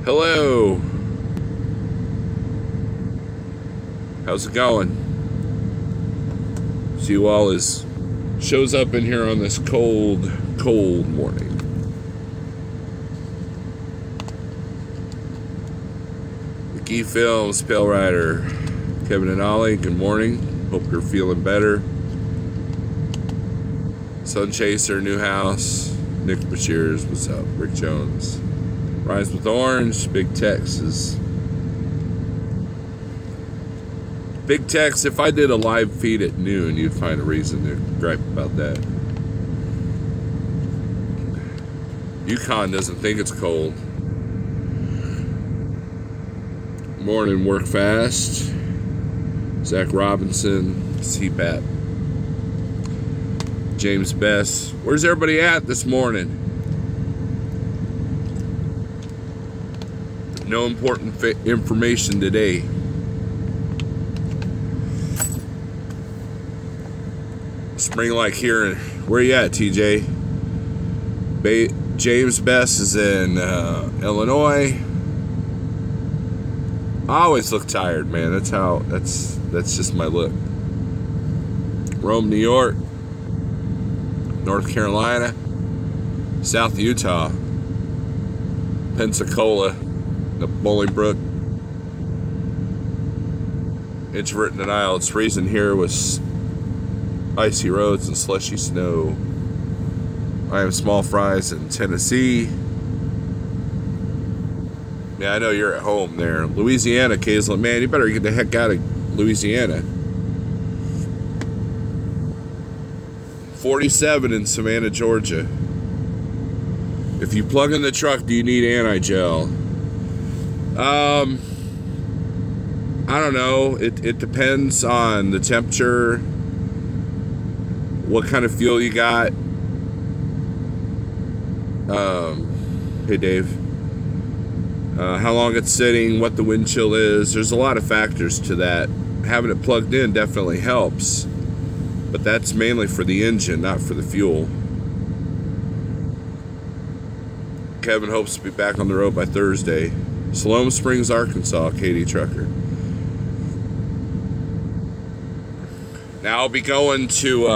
Hello. How's it going? See you all as shows up in here on this cold morning. McGee Films, Pale Rider, Kevin and Ollie, good morning. Hope you're feeling better. Sun Chaser, New House, Nick Bashirs, what's up? Rick Jones. Rise with Orange, Big Tex is... Big Tex, if I did a live feed at noon, you'd find a reason to gripe about that. Yukon doesn't think it's cold. Morning, work fast. Zach Robinson, CPAP. James Best. Where's everybody at this morning? No important information today. Spring like here. Where you at, TJ? James Best is in Illinois. I always look tired, man. That's just my look. Rome, New York. North Carolina. South Utah. Pensacola. The Bolingbrook. Introvert in denial. It's freezing here with icy roads and slushy snow. I have small fries in Tennessee. Yeah, I know you're at home there. Louisiana, Kaislin. Man, you better get the heck out of Louisiana. 47 in Savannah, Georgia. If you plug in the truck, do you need anti-gel? I don't know. It depends on the temperature, what kind of fuel you got. Hey, Dave. How long it's sitting, what the wind chill is. There's a lot of factors to that. Having it plugged in definitely helps, but that's mainly for the engine, not for the fuel. Kevin hopes to be back on the road by Thursday. Siloam Springs, Arkansas, Katie Trucker. Now I'll be going to,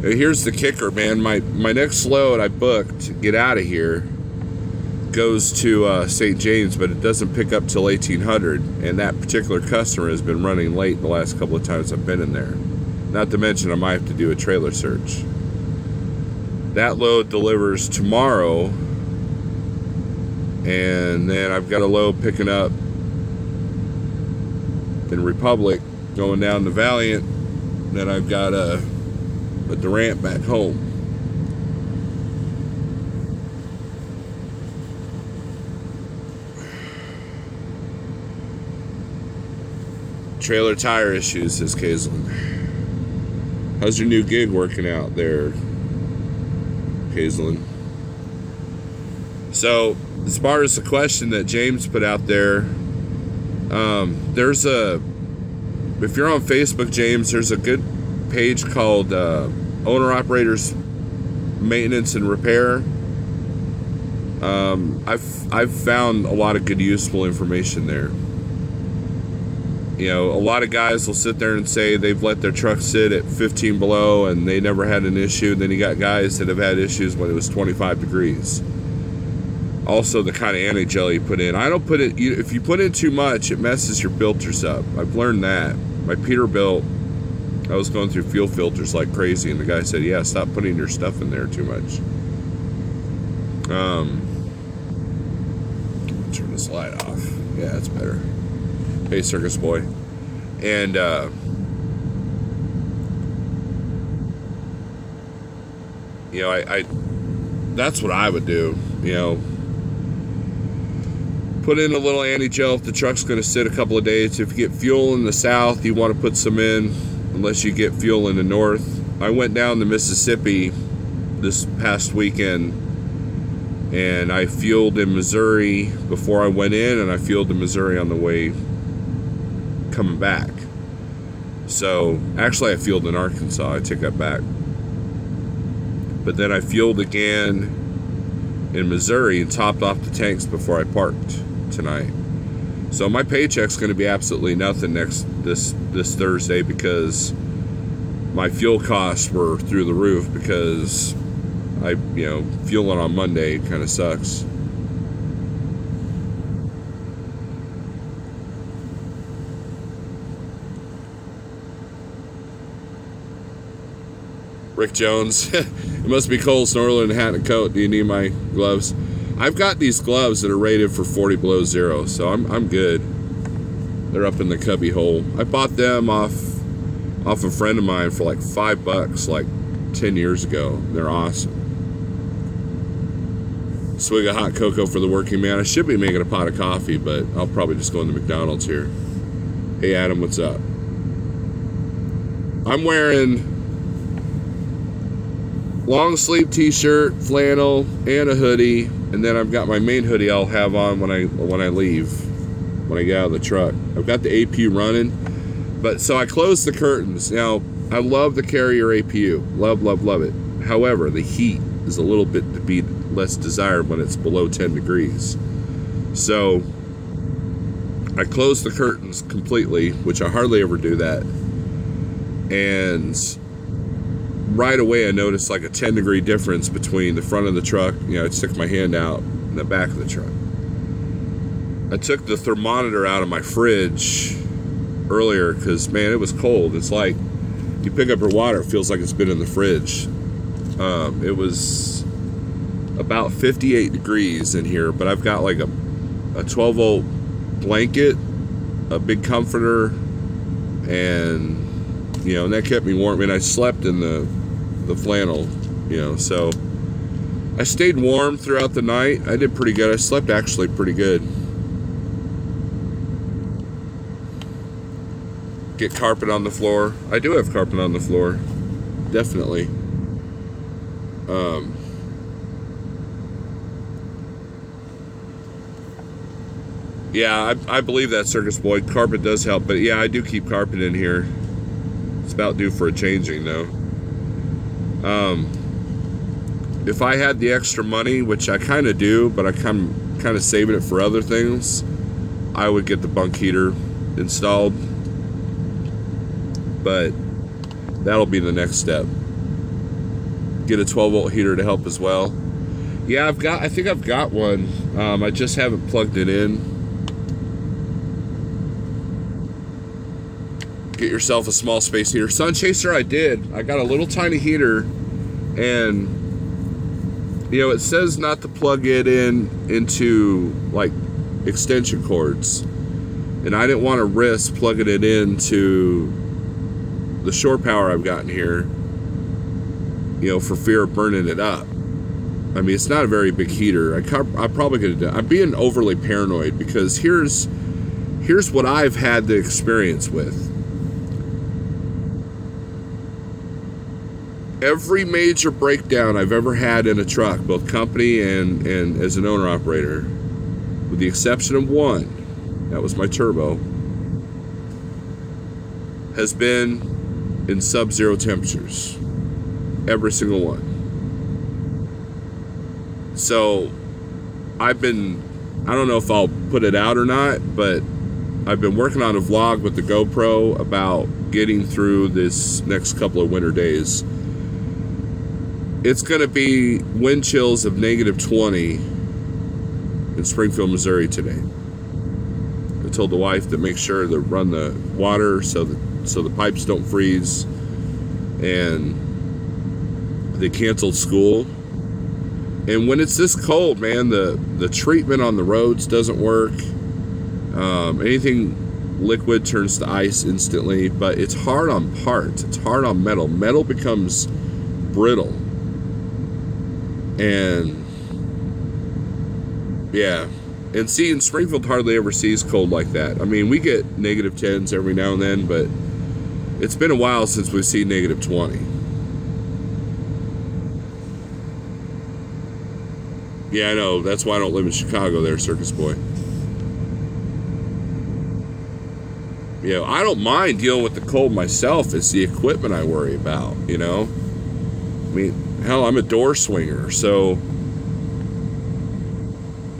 here's the kicker, man. My next load I booked to get out of here goes to St. James, but it doesn't pick up till 1800, and that particular customer has been running late the last couple of times I've been in there. Not to mention I might have to do a trailer search. That load delivers tomorrow, and then I've got a load picking up in Republic going down to Valiant. Then I've got a Durant back home. Trailer tire issues, says Kaislin. How's your new gig working out there, Kaislin? So, as far as the question that James put out there, there's a, if you're on Facebook, James, there's a good page called Owner-Operators Maintenance and Repair. I've found a lot of good, useful information there. You know, a lot of guys will sit there and say they've let their truck sit at 15 below and they never had an issue. Then you got guys that have had issues when it was 25 degrees. Also, the kind of anti-gel you put in. I don't put it, if you put in too much, it messes your filters up. I've learned that. My Peterbilt, I was going through fuel filters like crazy, and the guy said, yeah, stop putting your stuff in there too much. Turn this light off. Yeah, that's better. Hey, Circus Boy. And, you know, I that's what I would do, you know. Put in a little anti-gel if the truck's going to sit a couple of days. If you get fuel in the south, you want to put some in, unless you get fuel in the north. I went down to Mississippi this past weekend, and I fueled in Missouri before I went in, and I fueled in Missouri on the way coming back. So, actually I fueled in Arkansas. I take that back. But then I fueled again in Missouri and topped off the tanks before I parked tonight. So my paycheck's going to be absolutely nothing this Thursday, because my fuel costs were through the roof, because fueling on Monday kind of sucks. Rick Jones, it must be cold snorkeling in a hat and a coat. Do you need my gloves? I've got these gloves that are rated for 40 below zero, so I'm good. They're up in the cubby hole. I bought them off a friend of mine for like $5 like 10 years ago. They're awesome. Swig of hot cocoa for the working man. I should be making a pot of coffee, but I'll probably just go into McDonald's here. Hey Adam, what's up? I'm wearing long sleeve t-shirt, flannel, and a hoodie, and then I've got my main hoodie I'll have on when I leave, when I get out of the truck. I've got the APU running, but so I closed the curtains. Now, I love the Carrier APU, love it. However, the heat is a little bit to be less desired when it's below 10 degrees. So I closed the curtains completely, which I hardly ever do that, and right away I noticed like a 10-degree difference between the front of the truck. I'd stick my hand out in the back of the truck. I took the thermometer out of my fridge earlier because, man, it was cold. It's like you pick up your water, it feels like it's been in the fridge. It was about 58 degrees in here, but I've got like a 12-volt blanket, a big comforter, and and that kept me warm. And I slept in the flannel, so I stayed warm throughout the night. I did pretty good. I slept actually pretty good. Get carpet on the floor. I do have carpet on the floor, definitely. Yeah, I believe that, Circus Boy. Carpet does help, but yeah, I do keep carpet in here. It's about due for a changing, though. If I had the extra money, which I kind of do, but I kind of saving it for other things, I would get the bunk heater installed. But that'll be the next step. Get a 12-volt heater to help as well. Yeah, I think I've got one. I just haven't plugged it in. Get yourself a small space heater. Sun Chaser, I did. I got a little tiny heater, and it says not to plug it into like extension cords, and I didn't want to risk plugging it into the shore power I've got in here, for fear of burning it up. I mean, it's not a very big heater. I probably could have done. I'm being overly paranoid because here's what I've had the experience with. Every major breakdown I've ever had in a truck, both company and as an owner-operator, with the exception of one, that was my turbo, has been in sub-zero temperatures. Every single one. So I don't know if I'll put it out or not, but I've been working on a vlog with the GoPro about getting through this next couple of winter days. It's going to be wind chills of -20 in Springfield, Missouri today. I told the wife to make sure to run the water so the pipes don't freeze, and they canceled school. And when it's this cold, man, the treatment on the roads doesn't work. Anything liquid turns to ice instantly, but it's hard on parts. It's hard on metal. Metal becomes brittle. And yeah, and see, in Springfield hardly ever sees cold like that. I mean, we get -10s every now and then, but it's been a while since we've seen -20. Yeah, I know. That's why I don't live in Chicago there, Circus Boy. I don't mind dealing with the cold myself. It's the equipment I worry about, I mean, hell, I'm a door swinger, so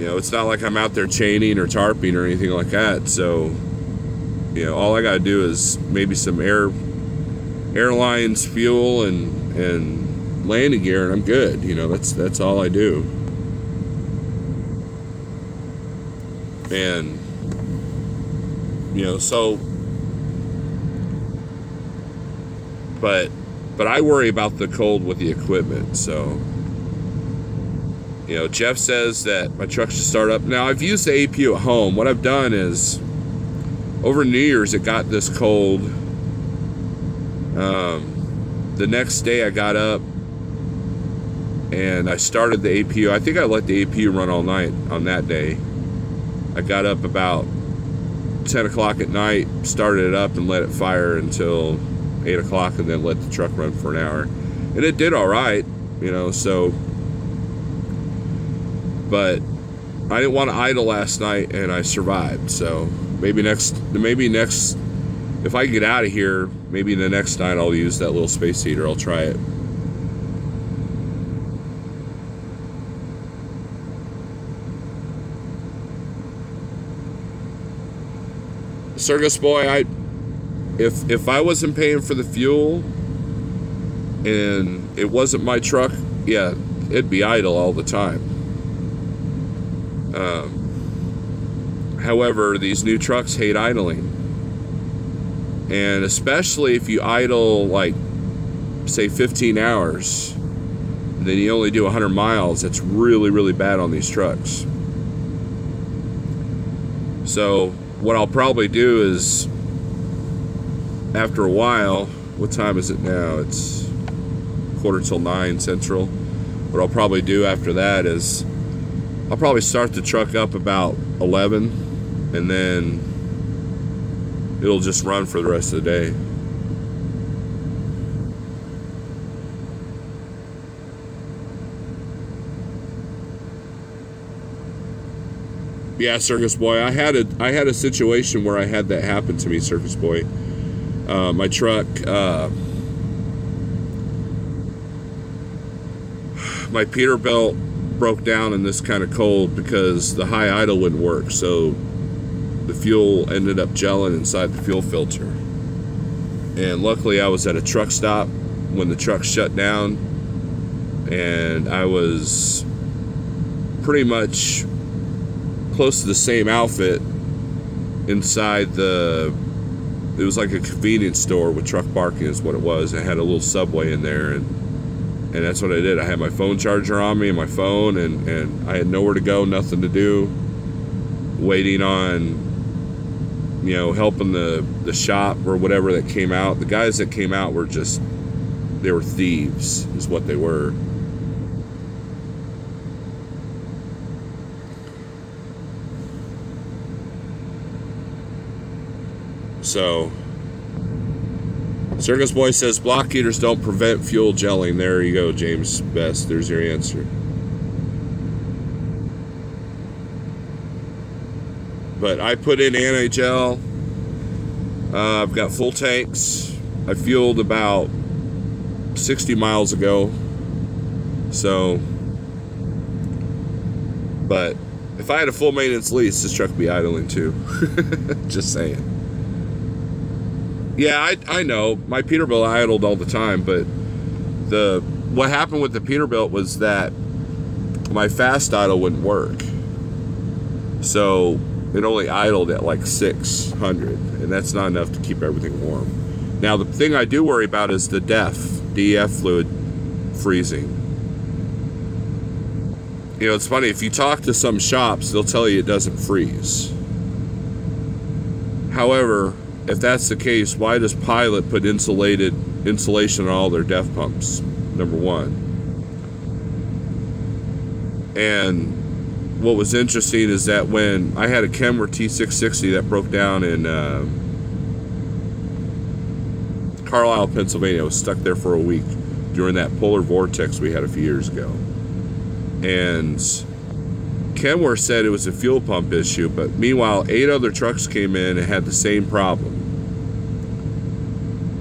it's not like I'm out there chaining or tarping or anything like that. So, all I got to do is maybe some airlines, fuel, and landing gear, and I'm good. That's all I do. And, so, but I worry about the cold with the equipment. So, Jeff says that my truck should start up. Now, I've used the APU at home. What I've done is, over New Year's, it got this cold. The next day I got up and I started the APU. I think I let the APU run all night on that day. I got up about 10 o'clock at night, started it up and let it fire until 8 o'clock, and then let the truck run for an hour. And it did all right, so. But I didn't want to idle last night, and I survived. So maybe next, if I get out of here, maybe the next night I'll use that little space heater. I'll try it. Circus Boy, if I wasn't paying for the fuel and it wasn't my truck, yeah, it'd be idle all the time. However, these new trucks hate idling, and especially if you idle like, say, 15 hours, and then you only do 100 miles, that's really, really bad on these trucks. So what I'll probably do is, after a while, what time is it now? It's 8:45 Central. What I'll probably do after that is I'll probably start the truck up about 11, and then it'll just run for the rest of the day. Yeah, Circus Boy, I had a situation where I had that happen to me, Circus Boy. My truck, my Peterbilt broke down in this kind of cold because the high idle wouldn't work, so the fuel ended up gelling inside the fuel filter. And luckily I was at a truck stop when the truck shut down, and I was pretty much close to the same outfit inside it was like a convenience store with truck parking is what it was. I had a little Subway in there, and that's what I did. I had my phone charger on me and my phone, and I had nowhere to go, nothing to do, waiting on, helping the shop or whatever that came out. The guys that came out were they were thieves, is what they were. So, Circus Boy says block heaters don't prevent fuel gelling. There you go, James Best. There's your answer. But I put in anti-gel. I've got full tanks. I fueled about 60 miles ago. So, but if I had a full maintenance lease, this truck would be idling too. Just saying. Yeah, I know. My Peterbilt idled all the time, but what happened with the Peterbilt was that my fast idle wouldn't work. So it only idled at like 600, and that's not enough to keep everything warm. Now, the thing I do worry about is the DEF fluid freezing. It's funny, if you talk to some shops, they'll tell you it doesn't freeze. However, if that's the case, why does Pilot put insulation on all their DEF pumps? Number one. And what was interesting is that when I had a Kenworth T660 that broke down in Carlisle, Pennsylvania, I was stuck there for a week during that polar vortex we had a few years ago. And Kenworth said it was a fuel pump issue, but meanwhile 8 other trucks came in and had the same problem.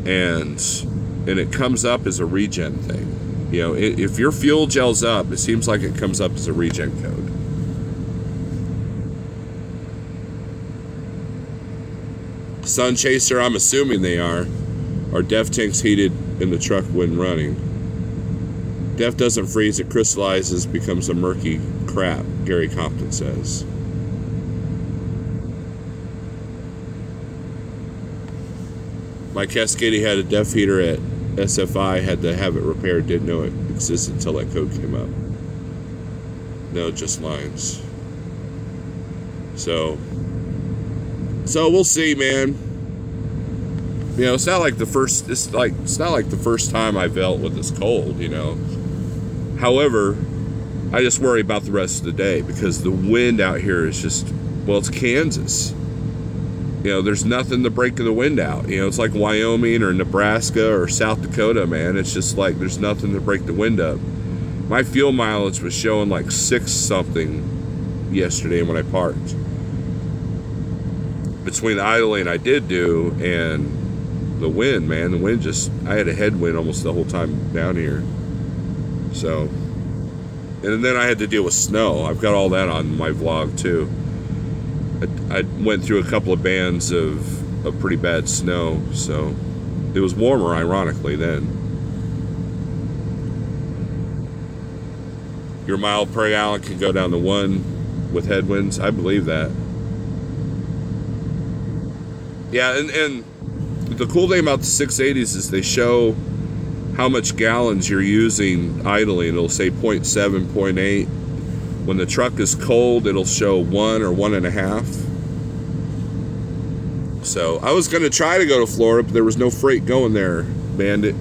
And it comes up as a regen thing. If your fuel gels up, it seems like it comes up as a regen code. Sun Chaser, I'm assuming they are DEF tanks heated in the truck when running? DEF doesn't freeze, it crystallizes, becomes a murky crap, Gary Compton says. My Cascadia had a DEF heater at SFI, had to have it repaired, didn't know it existed until that code came up. No, just lines. So we'll see, man. You know, it's not like the first time I've dealt with this cold, you know. However, I just worry about the rest of the day because the wind out here is just, well, it's Kansas. You know, there's nothing to break the wind out. You know, it's like Wyoming or Nebraska or South Dakota, man. It's just like there's nothing to break the wind up. My fuel mileage was showing like 6 something yesterday when I parked. Between the idling I did do and the wind, man, the wind just, I had a headwind almost the whole time down here. So, and then I had to deal with snow. I've got all that on my vlog too. I went through a couple of bands of pretty bad snow, so it was warmer, ironically, then. Your mile per gallon can go down to 1 with headwinds. I believe that. Yeah, and the cool thing about the 680s is they show how much gallons you're using idling. It'll say 0.7, 0.8. When the truck is cold, it'll show 1 or 1.5. So I was going to try to go to Florida, but there was no freight going there, Bandit.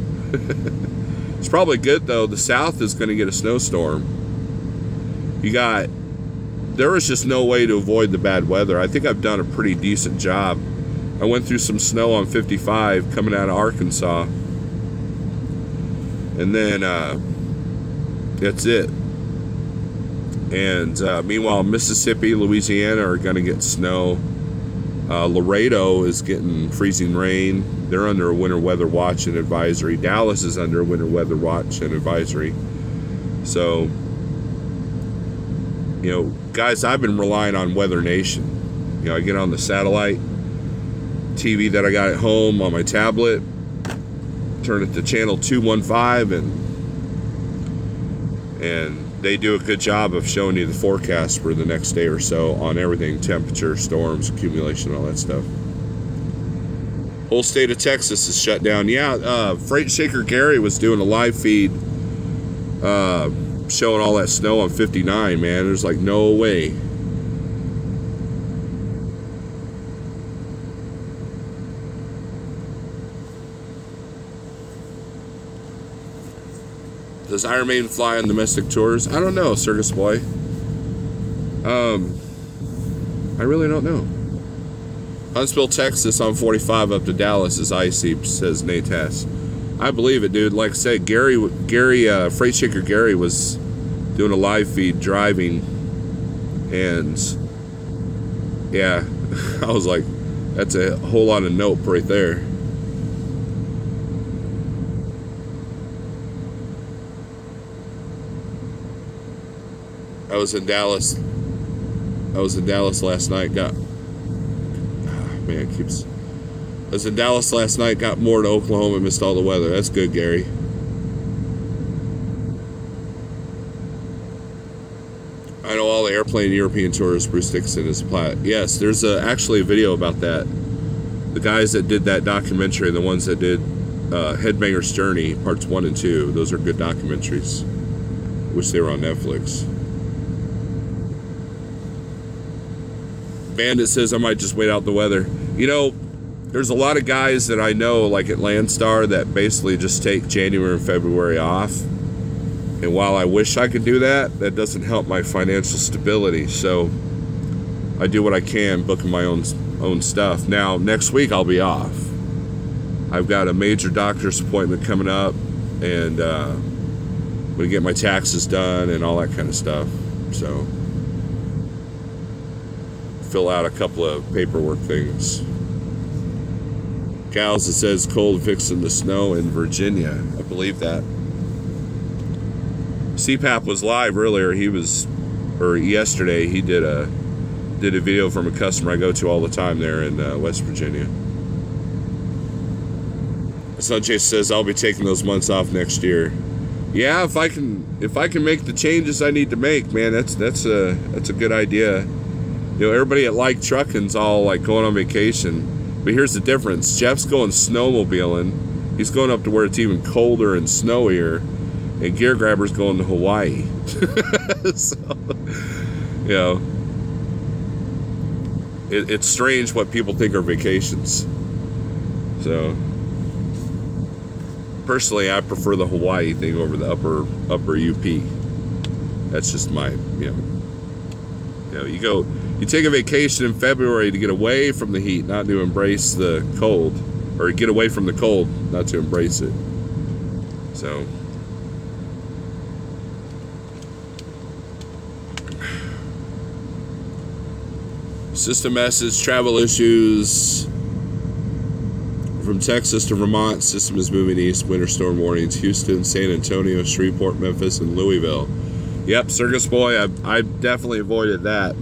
It's probably good, though. The South is going to get a snowstorm. There was just no way to avoid the bad weather. I think I've done a pretty decent job. I went through some snow on 55 coming out of Arkansas. And then that's it. And meanwhile, Mississippi, Louisiana are going to get snow. Laredo is getting freezing rain. They're under a winter weather watch and advisory. Dallas is under a winter weather watch and advisory. So, you know, guys, I've been relying on Weather Nation. You know, I get on the satellite TV that I got at home on my tablet, turn it to channel 215, and they do a good job of showing you the forecast for the next day or so on everything, temperature, storms, accumulation, all that stuff. Whole state of Texas is shut down. Yeah, Freight Shaker Gary was doing a live feed showing all that snow on 59, man. There's like no way. Does Iron Maiden fly on domestic tours? I don't know, Circus Boy. I really don't know. Huntsville, Texas on 45 up to Dallas is icy, says Nate Tass. I believe it, dude. Like I said, Gary, Freight Shaker Gary was doing a live feed driving, and yeah, I was like, that's a whole lot of nope right there. I was in Dallas last night. I was in Dallas last night, got more to Oklahoma, missed all the weather. That's good, Gary. I know all the airplane European tours. Bruce Dixon is plat. Yes, there's actually a video about that. The guys that did that documentary, the ones that did Headbanger's Journey, parts 1 and 2, those are good documentaries. Wish they were on Netflix. Bandit says I might just wait out the weather. You know, there's a lot of guys that I know, like at Landstar, that basically just take January and February off. And while I wish I could do that, that doesn't help my financial stability. So I do what I can, booking my own stuff. Now, next week I'll be off. I've got a major doctor's appointment coming up, and I'm going to get my taxes done and all that kind of stuff. So fill out a couple of paperwork things. Gals, it says cold fixing the snow in Virginia. I believe that. CPAP was live earlier. Yesterday he did a video from a customer I go to all the time there in West Virginia. Sunchase says I'll be taking those months off next year. Yeah, if I can make the changes I need to make, man, that's a good idea. You know, everybody at Like Trucking's all like going on vacation, but here's the difference. Jeff's going snowmobiling. He's going up to where it's even colder and snowier, and Gear Grabber's going to Hawaii. So, you know, it's strange what people think are vacations. So, personally, I prefer the Hawaii thing over the upper UP. That's just my, you know, you take a vacation in February to get away from the heat, not to embrace the cold, or get away from the cold, not to embrace it. So, system message, travel issues. From Texas to Vermont, system is moving east. Winter storm warnings. Houston, San Antonio, Shreveport, Memphis, and Louisville. Yep, Circus Boy, I definitely avoided that.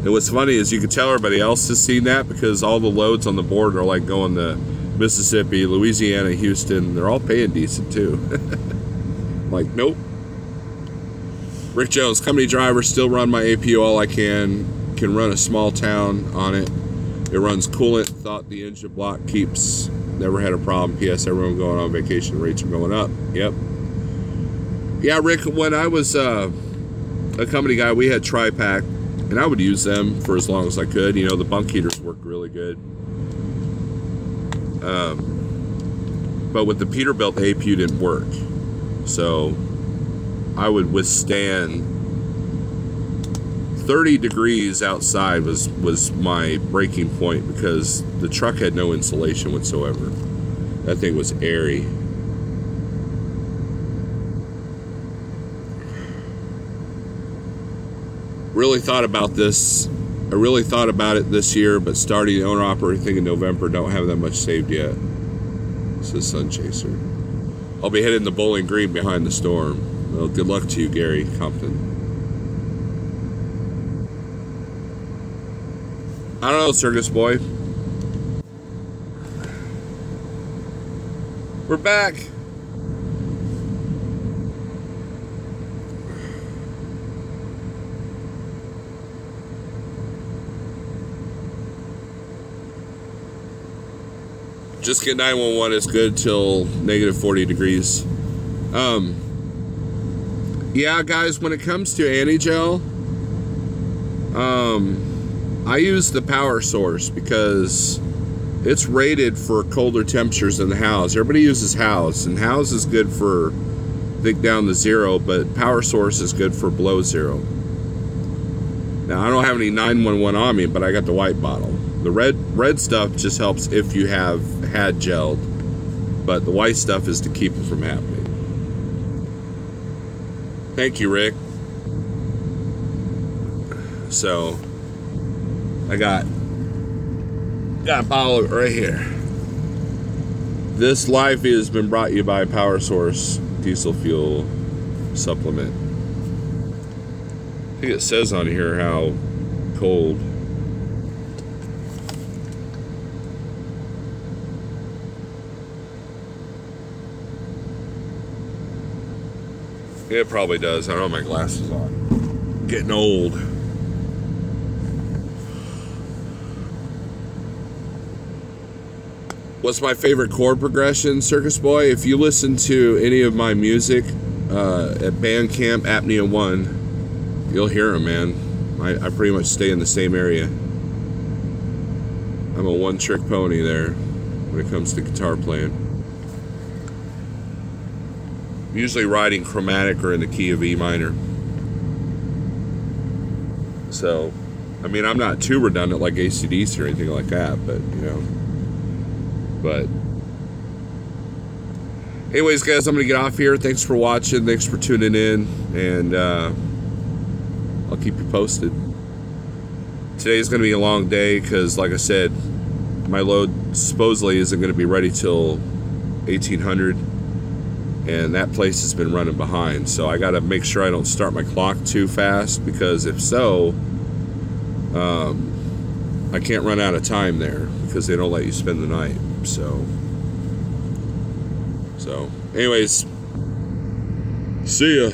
And what's funny is you can tell everybody else has seen that because all the loads on the board are like going to Mississippi, Louisiana, Houston. They're all paying decent too. Like, nope. Rick Jones, company driver, still run my APU all I can run a small town on it. It runs coolant, thought the engine block keeps, never had a problem. P.S. everyone going on vacation, rates are going up. Yep. Yeah, Rick, when I was a company guy, we had Tri-Pack, and I would use them for as long as I could. You know, the bunk heaters worked really good. But with the Peterbilt, the APU didn't work. So I would withstand 30 degrees outside was my breaking point because the truck had no insulation whatsoever. That thing was airy. Really thought about this. I really thought about it this year, but starting the owner-operator thing in November, don't have that much saved yet. Says Sun Chaser. I'll be heading to Bowling Green behind the storm. Well, good luck to you, Gary Compton. I don't know, Circus Boy. We're back. Just get 911 is good till negative 40 degrees. Yeah, guys, when it comes to Anti-Gel, I use the Power Source because it's rated for colder temperatures than the House. Everybody uses House, and House is good for, I think, down to 0, but Power Source is good for below 0. Now, I don't have any 911 on me, but I got the white bottle. The red stuff just helps if you have had gelled, but the white stuff is to keep it from happening. Thank you, Rick. So, I got a bottle of it right here. This live has been brought to you by Power Source Diesel Fuel Supplement. I think it says on here how cold. It probably does. I don't have my glasses on. Getting old. What's my favorite chord progression, Circus Boy? If you listen to any of my music at Bandcamp, Apnea 1, you'll hear them, man. I pretty much stay in the same area. I'm a one-trick pony there when it comes to guitar playing. I'm usually riding chromatic or in the key of E minor. So, I mean, I'm not too redundant like AC/DC or anything like that, but, you know. But anyways, guys, I'm gonna get off here. Thanks for watching, thanks for tuning in, and I'll keep you posted. Today's gonna be a long day because, like I said, my load supposedly isn't gonna be ready till 1800, and that place has been running behind, so I gotta make sure I don't start my clock too fast, because if so, I can't run out of time there because they don't let you spend the night. So So, anyways, see ya.